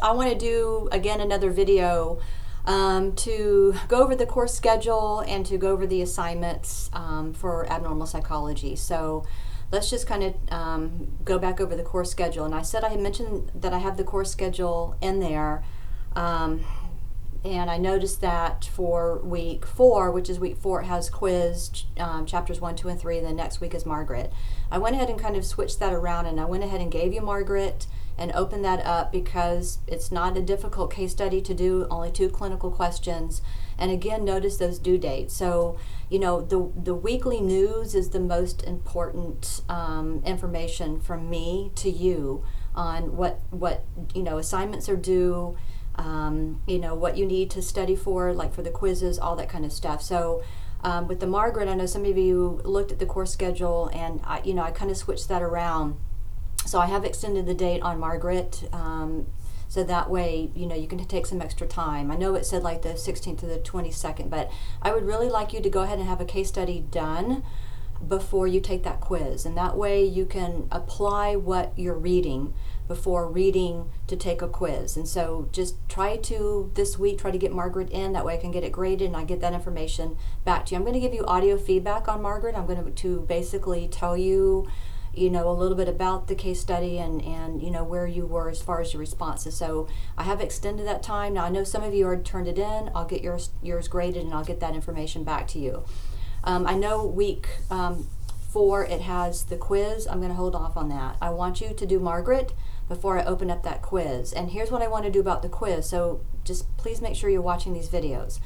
I want to do again another video to go over the course schedule and to go over the assignments for abnormal psychology. So let's just kind of go back over the course schedule. And I said I had mentioned that I have the course schedule in there. And I noticed that for week 4, which is week 4, it has quiz, chapters 1, 2, and 3, and then next week is Margaret. I went ahead and kind of switched that around, and I went ahead and gave you Margaret and opened that up because it's not a difficult case study to do, only 2 clinical questions. And again, notice those due dates. So, you know, the weekly news is the most important information from me to you on what you know, assignments are due, you know, what you need to study for, like for the quizzes, all that kind of stuff. So with the Margaret, I know some of you looked at the course schedule, and I kind of switched that around. So I have extended the date on Margaret, so that way, you know, you can take some extra time. I know it said like the 16th to the 22nd, but I would really like you to go ahead and have a case study done before you take that quiz, and that way you can apply what you're reading before reading to take a quiz. And so just try to, this week, try to get Margaret in, that way I can get it graded and I get that information back to you. I'm going to give you audio feedback on Margaret. I'm going to basically tell you, you know, a little bit about the case study and you know, where you were as far as your responses. So I have extended that time. Now I know some of you already turned it in. I'll get yours graded and I'll get that information back to you. I know week 4, it has the quiz. I'm going to hold off on that. I want you to do Margaret before I open up that quiz. And here's what I want to do about the quiz. So just please make sure you're watching these videos.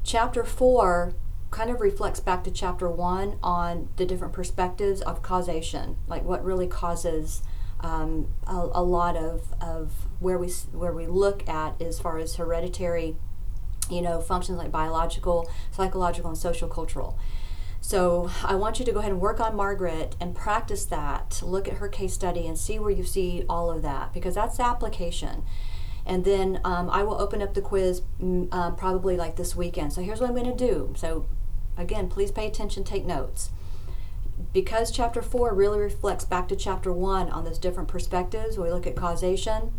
Chapter 4 kind of reflects back to chapter 1 on the different perspectives of causation, like what really causes a lot of where we look at as far as hereditary, you know, functions like biological, psychological, and social cultural. So I want you to go ahead and work on Margaret and practice that. Look at her case study and see where you see all of that, because that's the application. And then I will open up the quiz probably like this weekend. So here's what I'm going to do. So again, please pay attention, take notes. Because chapter 4 really reflects back to chapter 1 on those different perspectives, we look at causation,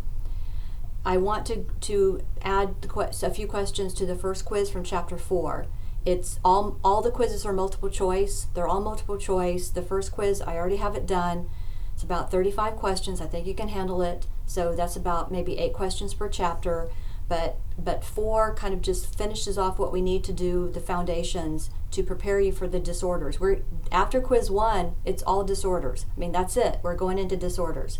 I want to add a few questions to the first quiz from chapter 4. It's all the quizzes are multiple choice. They're all multiple choice. The first quiz, I already have it done. It's about 35 questions. I think you can handle it. So that's about maybe 8 questions per chapter. But 4 kind of just finishes off what we need to do, the foundations, to prepare you for the disorders. After quiz 1, it's all disorders. I mean, that's it. We're going into disorders.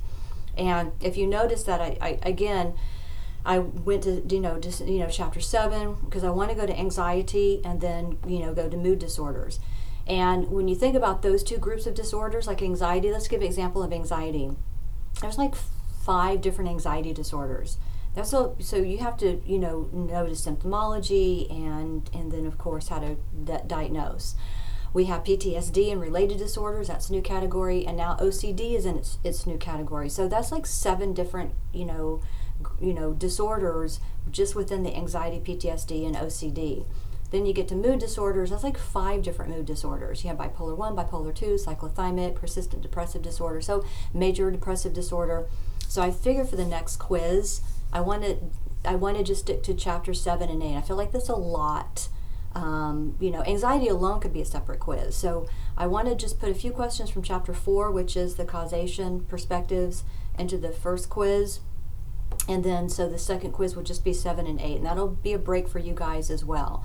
And if you notice that, I went to chapter 7 because I want to go to anxiety and then go to mood disorders. And when you think about those 2 groups of disorders, like anxiety, let's give an example of anxiety. There's like 5 different anxiety disorders. So you have to notice symptomology and then of course how to diagnose. We have PTSD and related disorders, that's a new category, and now OCD is in its new category. So that's like 7 different disorders just within the anxiety, PTSD, and OCD. Then you get to mood disorders, that's like 5 different mood disorders. You have bipolar 1, bipolar 2, cyclothymic, persistent depressive disorder, so major depressive disorder. So I figure for the next quiz, I want to just stick to chapter 7 and 8. I feel like that's a lot. Anxiety alone could be a separate quiz. So I want to just put a few questions from chapter 4, which is the causation perspectives, into the first quiz. And then so the second quiz will just be 7 and 8. And that'll be a break for you guys as well.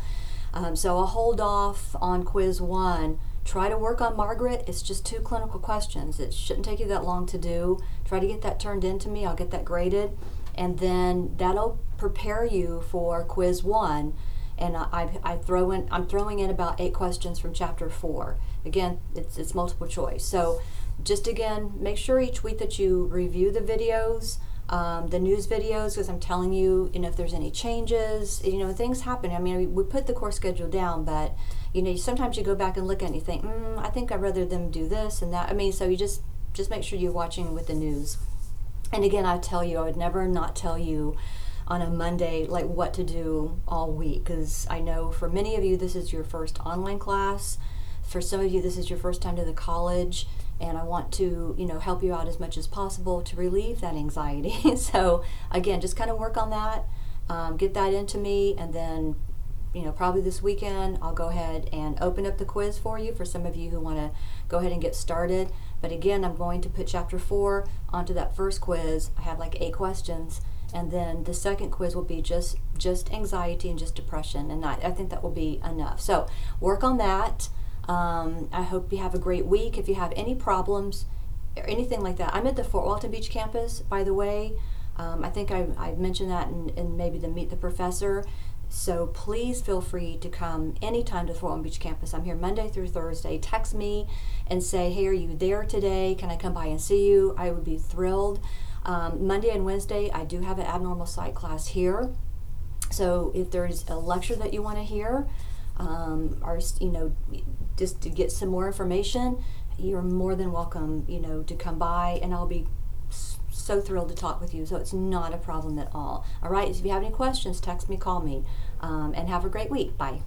So I'll hold off on quiz 1. Try to work on Margaret. It's just 2 clinical questions. It shouldn't take you that long to do. Try to get that turned into me. I'll get that graded. And then that'll prepare you for quiz 1. And I'm throwing in about 8 questions from chapter 4. Again, it's multiple choice. So just again, make sure each week that you review the videos, the news videos, because I'm telling you, if there's any changes, things happen. I mean, we put the course schedule down, but sometimes you go back and look at it and you think, I think I'd rather them do this and that. I mean, so you just make sure you're watching with the news. And again, I would never not tell you on a Monday like what to do all week, because I know for many of you this is your first online class. For some of you this is your first time to the college, and I want to, help you out as much as possible to relieve that anxiety. So again, just kind of work on that, get that into me, and then, probably this weekend I'll go ahead and open up the quiz for you for some of you who want to go ahead and get started. But again, I'm going to put chapter 4 onto that first quiz. I had like 8 questions, and then the second quiz will be just anxiety and just depression, and I think that will be enough. So work on that. I hope you have a great week. If you have any problems or anything like that, I'm at the Fort Walton Beach campus, by the way. I think I mentioned that in maybe the Meet the Professor. So please feel free to come anytime to the Fort Walton Beach campus. I'm here Monday through Thursday. Text me and say, hey, are you there today? Can I come by and see you? I would be thrilled. Monday and Wednesday, I do have an abnormal psych class here. So if there's a lecture that you want to hear, or just to get some more information, you're more than welcome, to come by, and I'll be so thrilled to talk with you. So it's not a problem at all. All right, if you have any questions, text me, call me, and have a great week. Bye.